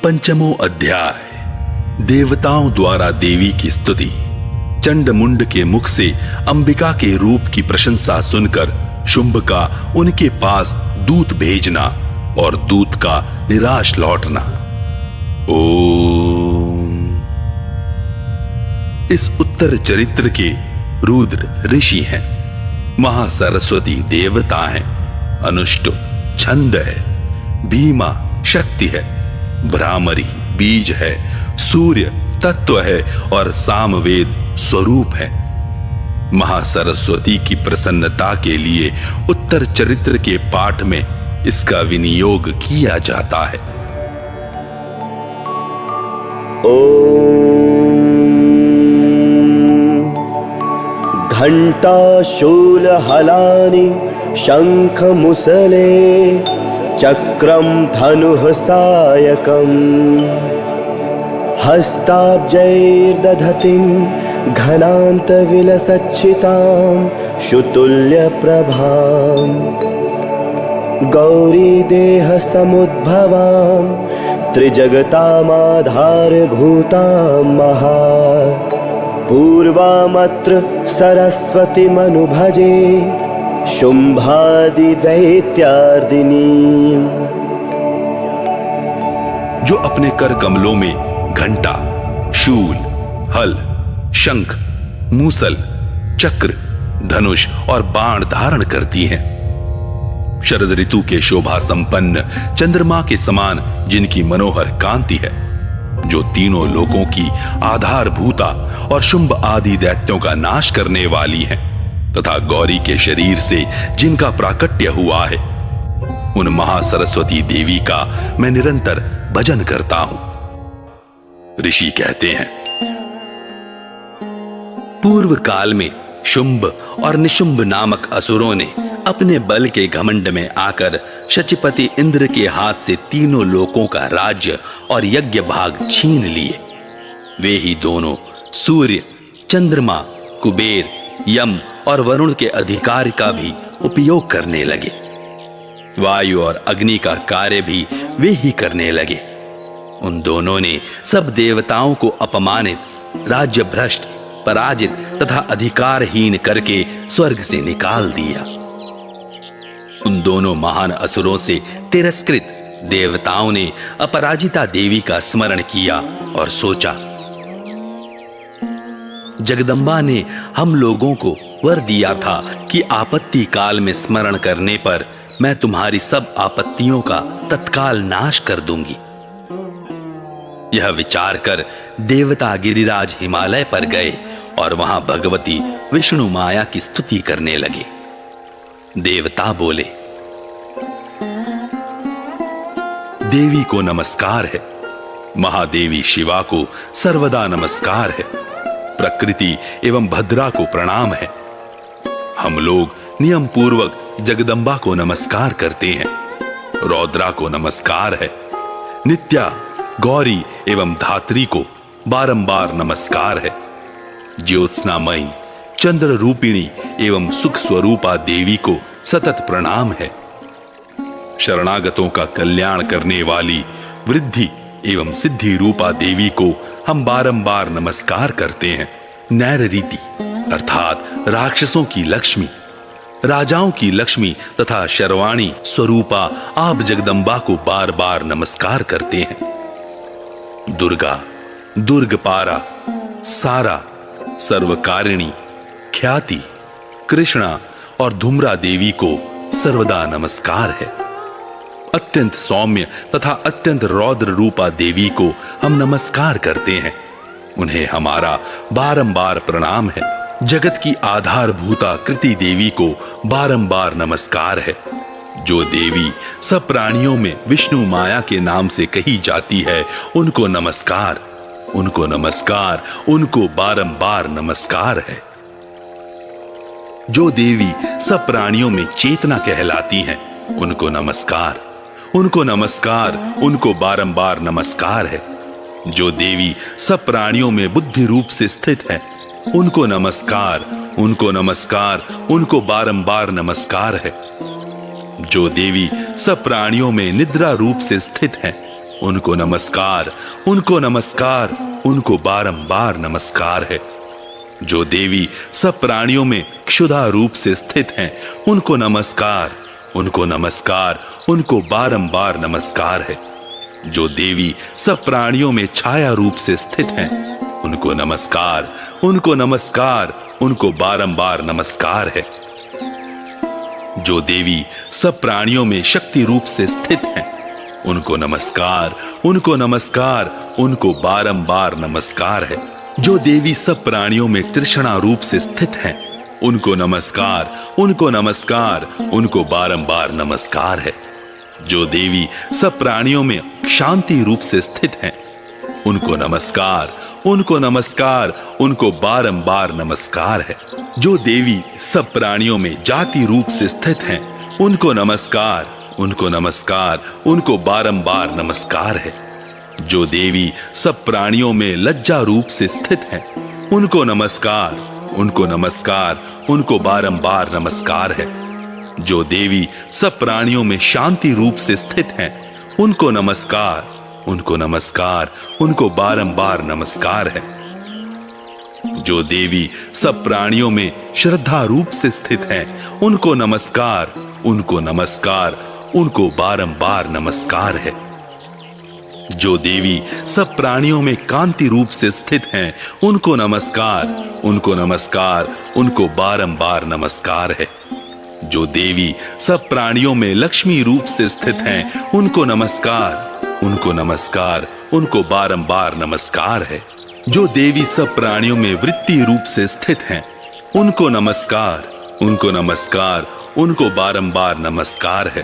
पंचमो अध्याय। देवताओं द्वारा देवी की स्तुति। चंडमुंड के मुख से अंबिका के रूप की प्रशंसा सुनकर शुंभ का उनके पास दूत भेजना और दूत का निराश लौटना। ओम। इस उत्तर चरित्र के रुद्र ऋषि हैं, महासरस्वती देवता हैं, अनुष्टुप छंद है, भीमा शक्ति है, भ्रामरी बीज है, सूर्य तत्व है और सामवेद स्वरूप है। महासरस्वती की प्रसन्नता के लिए उत्तर चरित्र के पाठ में इसका विनियोग किया जाता है। ओम। घंटा शूल हलानि शंख मुसले चक्रम धनुः सायकम् हस्ताब्जैर्दधतिं घनान्त विलसच्चितां शुतुल्यप्रभां गौरी देह समुद्भवां त्रिजगतामाधारभूतां महा पूर्वामत्र सरस्वतीमनुभजे शुंभादिदैत्यार्दिनी। जो अपने कर कमलों में घंटा, शूल, हल, शंख, मूसल, चक्र, धनुष और बाण धारण करती हैं। शरद ऋतु के शोभा संपन्न चंद्रमा के समान जिनकी मनोहर कांति है, जो तीनों लोकों की आधारभूता और शुंभ आदि दैत्यों का नाश करने वाली है, तथा गौरी के शरीर से जिनका प्राकट्य हुआ है, उन महासरस्वती देवी का मैं निरंतर भजन करता हूं। ऋषि कहते हैं, पूर्व काल में शुंभ और निशुंभ नामक असुरों ने अपने बल के घमंड में आकर शचीपति इंद्र के हाथ से तीनों लोकों का राज्य और यज्ञ भाग छीन लिए। वे ही दोनों सूर्य, चंद्रमा, कुबेर, यम और वरुण के अधिकार का भी उपयोग करने लगे। वायु और अग्नि का कार्य भी वे ही करने लगे। उन दोनों ने सब देवताओं को अपमानित, राज्य भ्रष्ट, पराजित तथा अधिकारहीन करके स्वर्ग से निकाल दिया। उन दोनों महान असुरों से तिरस्कृत देवताओं ने अपराजिता देवी का स्मरण किया और सोचा, जगदम्बा ने हम लोगों को वर दिया था कि आपत्ति काल में स्मरण करने पर मैं तुम्हारी सब आपत्तियों का तत्काल नाश कर दूंगी। यह विचार कर देवता गिरिराज हिमालय पर गए और वहां भगवती विष्णु माया की स्तुति करने लगे। देवता बोले, देवी को नमस्कार है, महादेवी शिवा को सर्वदा नमस्कार है, प्रकृति एवं भद्रा को प्रणाम है। हम लोग नियम पूर्वक जगदम्बा को नमस्कार करते हैं। रौद्रा को नमस्कार है, नित्या, गौरी एवं धात्री को बारंबार नमस्कार है। ज्योत्स्नामयी, चंद्र रूपिणी एवं सुख स्वरूपा देवी को सतत प्रणाम है। शरणागतों का कल्याण करने वाली वृद्धि एवं सिद्धि रूपा देवी को हम बारंबार नमस्कार करते हैं। नैररीति अर्थात राक्षसों की लक्ष्मी, राजाओं की लक्ष्मी तथा शर्वाणी स्वरूपा आप जगदम्बा को बार बार नमस्कार करते हैं। दुर्गा, दुर्गपारा, सारा, सर्वकारिणी, ख्याति, कृष्णा और धूम्रा देवी को सर्वदा नमस्कार है। अत्यंत सौम्य तथा अत्यंत रौद्र रूपा देवी को हम नमस्कार करते हैं। उन्हें हमारा बारंबार प्रणाम है। जगत की आधारभूता कृति देवी को बारंबार नमस्कार है। जो देवी सब प्राणियों में विष्णु माया के नाम से कही जाती है, उनको नमस्कार, उनको नमस्कार, उनको बारंबार नमस्कार है। जो देवी सब प्राणियों में चेतना कहलाती हैं, उनको नमस्कार, उनको नमस्कार, उनको बारंबार नमस्कार है। जो देवी सब प्राणियों में बुद्धि रूप से स्थित है, उनको नमस्कार, उनको नमस्कार, उनको बारंबार नमस्कार है। जो देवी सब प्राणियों में निद्रा रूप से स्थित है, उनको नमस्कार, उनको नमस्कार, उनको बारंबार नमस्कार है। जो देवी सब प्राणियों में क्षुधा रूप से स्थित हैं, उनको नमस्कार, उनको नमस्कार, उनको बारंबार नमस्कार है। जो देवी सब प्राणियों में छाया रूप से स्थित हैं, उनको नमस्कार, उनको नमस्कार, उनको बारंबार नमस्कार है। जो देवी सब प्राणियों में शक्ति रूप से स्थित हैं, उनको नमस्कार, उनको नमस्कार, उनको बारंबार नमस्कार है। जो देवी सब प्राणियों में तृष्णा रूप से स्थित हैं, उनको नमस्कार, उनको नमस्कार, उनको बारंबार नमस्कार है। जो देवी सब प्राणियों में शांति रूप से स्थित हैं, उनको नमस्कार, उनको नमस्कार, उनको बारंबार नमस्कार है। जो देवी सब प्राणियों में जाति रूप से स्थित हैं, उनको नमस्कार, उनको नमस्कार, उनको बारंबार नमस्कार है। जो देवी सब प्राणियों में लज्जा रूप से स्थित हैं, उनको नमस्कार, उनको नमस्कार, उनको बारंबार नमस्कार है। जो देवी सब प्राणियों में शांति रूप से स्थित हैं, उनको नमस्कार, उनको नमस्कार, उनको बारंबार नमस्कार है। जो देवी सब प्राणियों में श्रद्धा रूप से स्थित हैं, उनको नमस्कार, उनको नमस्कार, उनको बारंबार नमस्कार है। जो देवी सब प्राणियों में कांति रूप से स्थित हैं, उनको नमस्कार, उनको नमस्कार, उनको बारंबार नमस्कार है। जो देवी सब प्राणियों में लक्ष्मी रूप से स्थित हैं, उनको नमस्कार, उनको नमस्कार, उनको बारंबार नमस्कार है। जो देवी सब प्राणियों में वृत्ति रूप से स्थित हैं, उनको नमस्कार, उनको नमस्कार, उनको बारंबार नमस्कार है।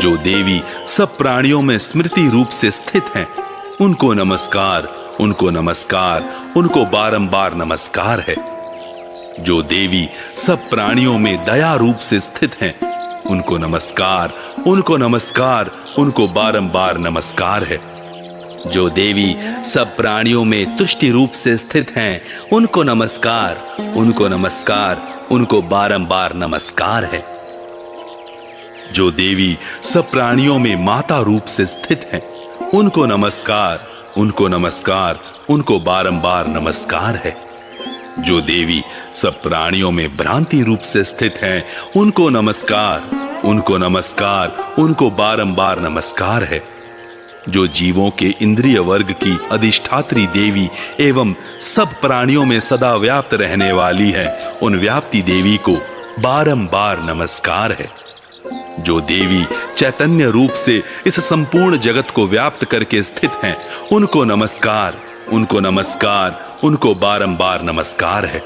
जो देवी सब प्राणियों में स्मृति रूप से स्थित हैं, उनको नमस्कार, उनको नमस्कार, उनको बारंबार नमस्कार है। जो देवी सब प्राणियों में दया रूप से स्थित हैं, उनको नमस्कार, उनको नमस्कार, उनको बारंबार नमस्कार है। जो देवी सब प्राणियों में तुष्टि रूप से स्थित हैं, उनको नमस्कार, उनको नमस्कार, उनको बारंबार नमस्कार है। जो देवी सब प्राणियों में माता रूप से स्थित हैं, उनको नमस्कार, उनको नमस्कार, उनको बारंबार नमस्कार है। जो देवी सब प्राणियों में भ्रांति रूप से स्थित हैं, उनको नमस्कार, उनको नमस्कार, उनको बारंबार नमस्कार है। जो जीवों के इंद्रिय वर्ग की अधिष्ठात्री देवी एवं सब प्राणियों में सदा व्याप्त रहने वाली है, उन व्याप्ति देवी को बारंबार नमस्कार है। जो देवी चैतन्य रूप से इस संपूर्ण जगत को व्याप्त करके स्थित हैं, उनको नमस्कार, उनको नमस्कार, उनको बारंबार नमस्कार है।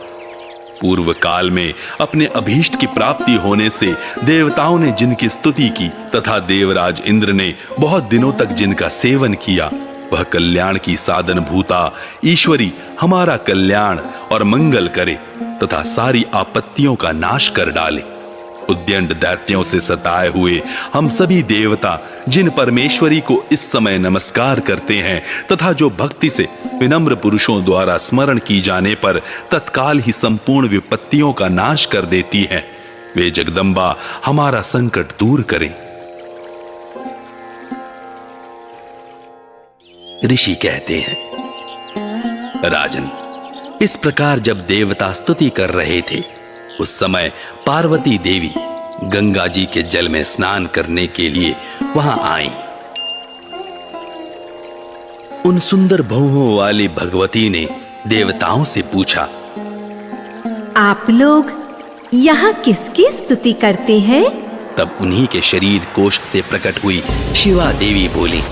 पूर्व काल में अपने अभीष्ट की प्राप्ति होने से देवताओं ने जिनकी स्तुति की तथा देवराज इंद्र ने बहुत दिनों तक जिनका सेवन किया, वह कल्याण की साधन भूता ईश्वरी हमारा कल्याण और मंगल करे तथा सारी आपत्तियों का नाश कर डाले। उद्यंड दैत्यों से सताए हुए हम सभी देवता जिन परमेश्वरी को इस समय नमस्कार करते हैं तथा जो भक्ति से विनम्र पुरुषों द्वारा स्मरण की जाने पर तत्काल ही संपूर्ण विपत्तियों का नाश कर देती हैं, वे जगदम्बा हमारा संकट दूर करें। ऋषि कहते हैं, राजन, इस प्रकार जब देवता स्तुति कर रहे थे, उस समय पार्वती देवी गंगा जी के जल में स्नान करने के लिए वहां आई। उन सुंदर भौहों वाली भगवती ने देवताओं से पूछा, आप लोग यहाँ किसकी स्तुति करते हैं? तब उन्हीं के शरीर कोश से प्रकट हुई शिवा देवी बोली,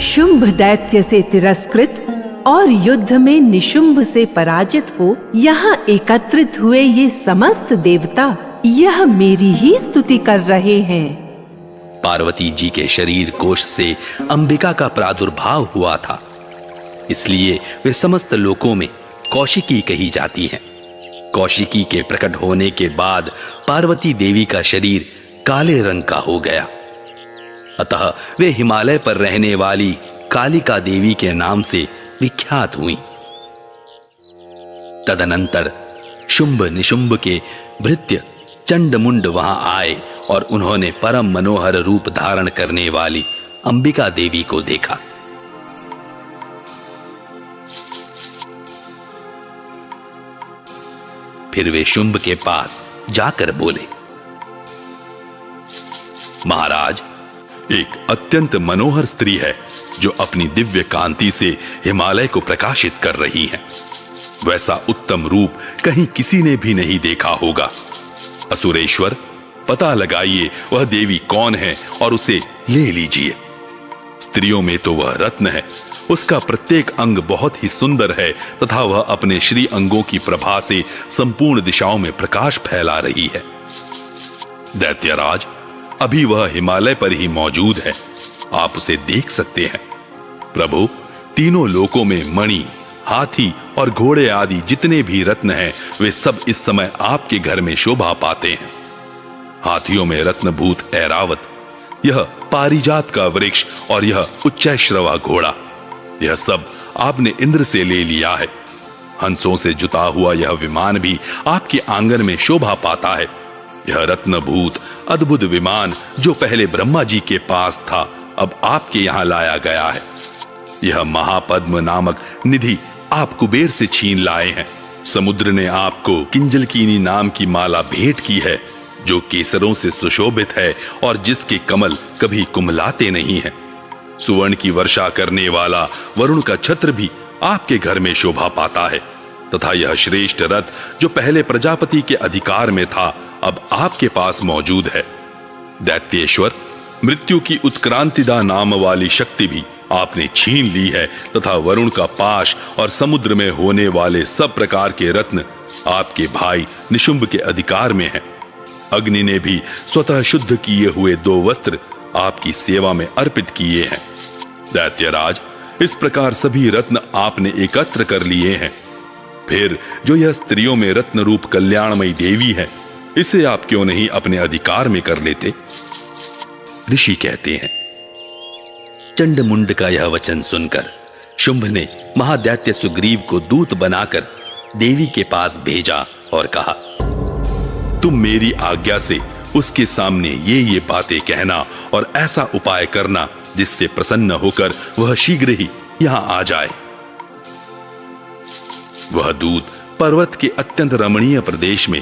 शुंभ दैत्य से तिरस्कृत और युद्ध में निशुंभ से पराजित हो यहाँ एकत्रित हुए ये समस्त देवता यह मेरी ही स्तुति कर रहे हैं। पार्वती जी के शरीर कोश से अंबिका का प्रादुर्भाव हुआ था, इसलिए वे समस्त लोकों में कौशिकी कही जाती हैं। कौशिकी के प्रकट होने के बाद पार्वती देवी का शरीर काले रंग का हो गया, अतः वे हिमालय पर रहने वाली कालिका देवी के नाम से विख्यात हुई। तदनंतर शुंभ निशुंभ के भृत्य चंडमुंड वहां आए और उन्होंने परम मनोहर रूप धारण करने वाली अंबिका देवी को देखा। फिर वे शुंभ के पास जाकर बोले, महाराज, एक अत्यंत मनोहर स्त्री है जो अपनी दिव्य कांति से हिमालय को प्रकाशित कर रही है। वैसा उत्तम रूप कहीं किसी ने भी नहीं देखा होगा। असुरेश्वर, पता लगाइए वह देवी कौन है और उसे ले लीजिए। स्त्रियों में तो वह रत्न है, उसका प्रत्येक अंग बहुत ही सुंदर है तथा वह अपने श्री अंगों की प्रभा से संपूर्ण दिशाओं में प्रकाश फैला रही है। दैत्यराज, अभी वह हिमालय पर ही मौजूद है, आप उसे देख सकते हैं। प्रभु, तीनों लोकों में मणि, हाथी और घोड़े आदि जितने भी रत्न हैं, वे सब इस समय आपके घर में शोभा पाते हैं। हाथियों में रत्नभूत ऐरावत, यह पारिजात का वृक्ष और यह उच्चैश्रवा घोड़ा, यह सब आपने इंद्र से ले लिया है। हंसों से जुता हुआ यह विमान भी आपके आंगन में शोभा पाता है। यह रत्नभूत अद्भुत विमान जो पहले ब्रह्मा जी के पास था, अब आपके यहां लाया गया है। यह महापद्म नामक निधि आप कुबेर से छीन लाए हैं। समुद्र ने आपको किंजलकीनी नाम की माला भेंट की है, जो केसरों से सुशोभित है और जिसके कमल कभी कुम्हलाते नहीं हैं। सुवर्ण की वर्षा करने वाला वरुण का छत्र भी आपके घर में शोभा पाता है तथा यह श्रेष्ठ रथ जो पहले प्रजापति के अधिकार में था, अब आपके पास मौजूद है। दैत्येश्वर, मृत्यु की उत्क्रांतिदा नाम वाली शक्ति भी आपने छीन ली है तथा वरुण का पाश और समुद्र में होने वाले सब प्रकार के रत्न आपके भाई निशुंभ के अधिकार में हैं। अग्नि ने भी स्वतः शुद्ध किए हुए 2 वस्त्र आपकी सेवा में अर्पित किए हैं। दैत्यराज, इस प्रकार सभी रत्न आपने एकत्र कर लिए हैं। फिर जो यह स्त्रियों में रत्न रूप कल्याणमयी देवी है, इसे आप क्यों नहीं अपने अधिकार में कर लेते? ऋषि कहते हैं, चंडमुंड का यह वचन सुनकर शुंभ ने महादैत्य सुग्रीव को दूत बनाकर देवी के पास भेजा और कहा, तुम मेरी आज्ञा से उसके सामने ये बातें कहना और ऐसा उपाय करना जिससे प्रसन्न होकर वह शीघ्र ही यहां आ जाए। वह दूत पर्वत के अत्यंत रमणीय प्रदेश में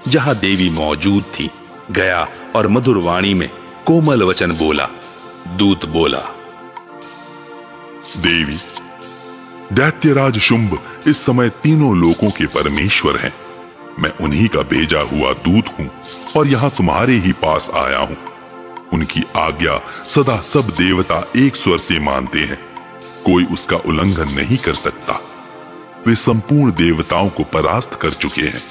जहां देवी मौजूद थी गया और मधुर वाणी में कोमल वचन बोला। दूत बोला, देवी, दैत्यराज शुंभ इस समय तीनों लोकों के परमेश्वर हैं। मैं उन्हीं का भेजा हुआ दूत हूं और यहां तुम्हारे ही पास आया हूं। उनकी आज्ञा सदा सब देवता एक स्वर से मानते हैं, कोई उसका उल्लंघन नहीं कर सकता। वे संपूर्ण देवताओं को परास्त कर चुके हैं।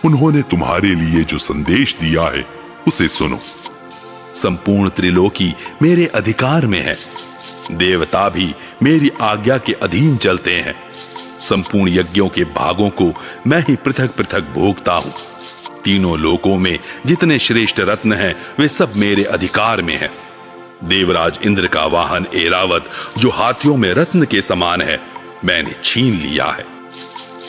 उन्होंने तुम्हारे लिए जो संदेश दिया है उसे सुनो। संपूर्ण त्रिलोकी मेरे अधिकार में है, देवता भी मेरी आज्ञा के अधीन चलते हैं। संपूर्ण यज्ञों के भागों को मैं ही पृथक पृथक भोगता हूं। तीनों लोकों में जितने श्रेष्ठ रत्न हैं, वे सब मेरे अधिकार में हैं। देवराज इंद्र का वाहन ऐरावत जो हाथियों में रत्न के समान है, मैंने छीन लिया है।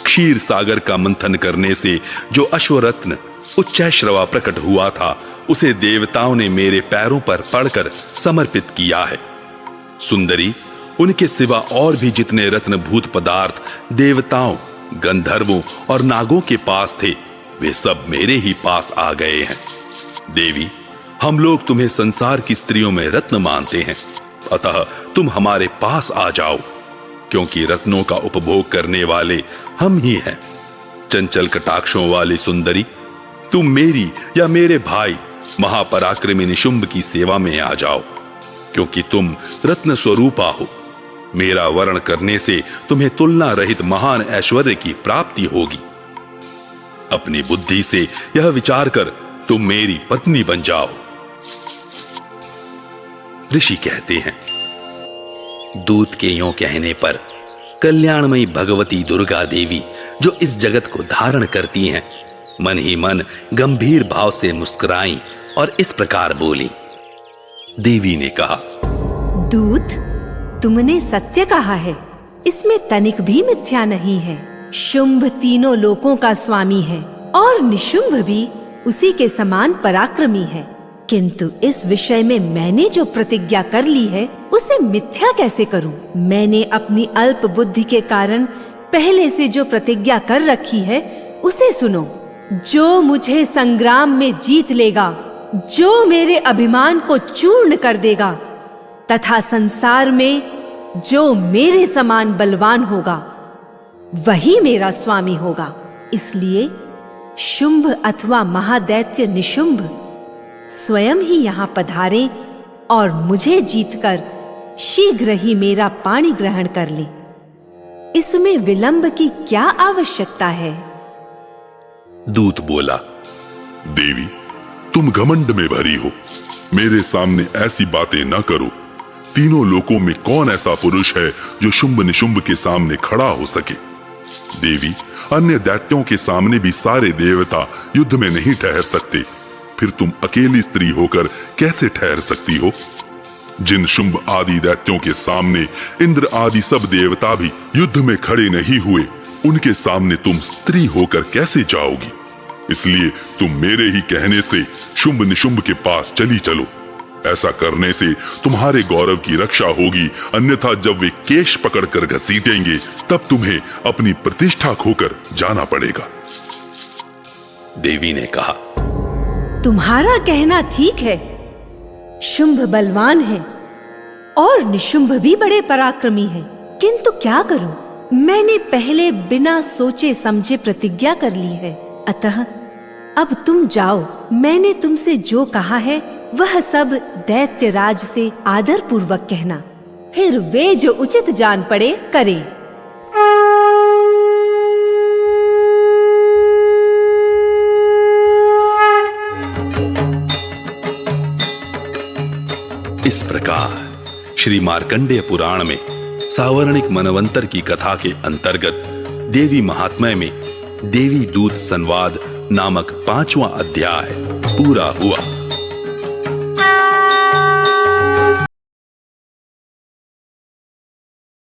क्षीर सागर का मंथन करने से जो अश्वरत्न उच्चैश्रवा प्रकट हुआ था, उसे देवताओं ने मेरे पैरों पर पड़कर समर्पित किया है। सुंदरी, उनके सिवा और भी जितने रत्नभूत पदार्थ देवताओं, गंधर्वों और नागों के पास थे, वे सब मेरे ही पास आ गए हैं। देवी, हम लोग तुम्हें संसार की स्त्रियों में रत्न मानते हैं, अतः तुम हमारे पास आ जाओ, क्योंकि रत्नों का उपभोग करने वाले हम ही हैं। चंचल कटाक्षों वाली सुंदरी, तुम मेरी या मेरे भाई महापराक्रमी निशुंभ की सेवा में आ जाओ, क्योंकि तुम रत्न स्वरूपा हो। मेरा वर्ण करने से तुम्हें तुलना रहित महान ऐश्वर्य की प्राप्ति होगी। अपनी बुद्धि से यह विचार कर तुम मेरी पत्नी बन जाओ। ऋषि कहते हैं, दूत के यों कहने पर कल्याणमयी भगवती दुर्गा देवी जो इस जगत को धारण करती हैं, मन ही मन गंभीर भाव से मुस्कुराई और इस प्रकार बोली। देवी ने कहा, दूत, तुमने सत्य कहा है, इसमें तनिक भी मिथ्या नहीं है। शुंभ तीनों लोकों का स्वामी है और निशुंभ भी उसी के समान पराक्रमी है। किंतु इस विषय में मैंने जो प्रतिज्ञा कर ली है उसे मिथ्या कैसे करूं? मैंने अपनी अल्प बुद्धि के कारण पहले से जो प्रतिज्ञा कर रखी है उसे सुनो। जो मुझे संग्राम में जीत लेगा, जो मेरे अभिमान को चूर्ण कर देगा तथा संसार में जो मेरे समान बलवान होगा वही मेरा स्वामी होगा। इसलिए शुंभ अथवा महादैत्य निशुंभ स्वयं ही यहाँ पधारे और मुझे जीतकर शीघ्र ही मेरा पाणी ग्रहण कर ले। इसमें विलंब की क्या आवश्यकता है? दूत बोला, देवी, तुम घमंड में भरी हो, मेरे सामने ऐसी बातें न करो। तीनों लोकों में कौन ऐसा पुरुष है जो शुंभ निशुंभ के सामने खड़ा हो सके? देवी, अन्य दैत्यों के सामने भी सारे देवता युद्ध में नहीं ठहर सकते, फिर तुम अकेली स्त्री होकर कैसे ठहर सकती हो? जिन शुंभ आदि दैत्यों के सामने इंद्र आदि सब देवता भी युद्ध में खड़े नहीं हुए, उनके सामने तुम स्त्री होकर कैसे जाओगी? इसलिए तुम मेरे ही कहने से शुंभ निशुंभ के पास चली चलो। ऐसा करने से तुम्हारे गौरव की रक्षा होगी, अन्यथा जब वे केश पकड़कर घसीटेंगे तब तुम्हें अपनी प्रतिष्ठा खोकर जाना पड़ेगा। देवी ने कहा, तुम्हारा कहना ठीक है। शुंभ बलवान है और निशुंभ भी बड़े पराक्रमी हैं, किंतु क्या करूं? मैंने पहले बिना सोचे समझे प्रतिज्ञा कर ली है, अतः अब तुम जाओ। मैंने तुमसे जो कहा है वह सब दैत्यराज से आदर पूर्वक कहना, फिर वे जो उचित जान पड़े करें। इस प्रकार श्री मार्कंडेय पुराण में सावर्णिक मनवंतर की कथा के अंतर्गत देवी महात्म्य में देवी दूत संवाद नामक 5वां अध्याय पूरा हुआ।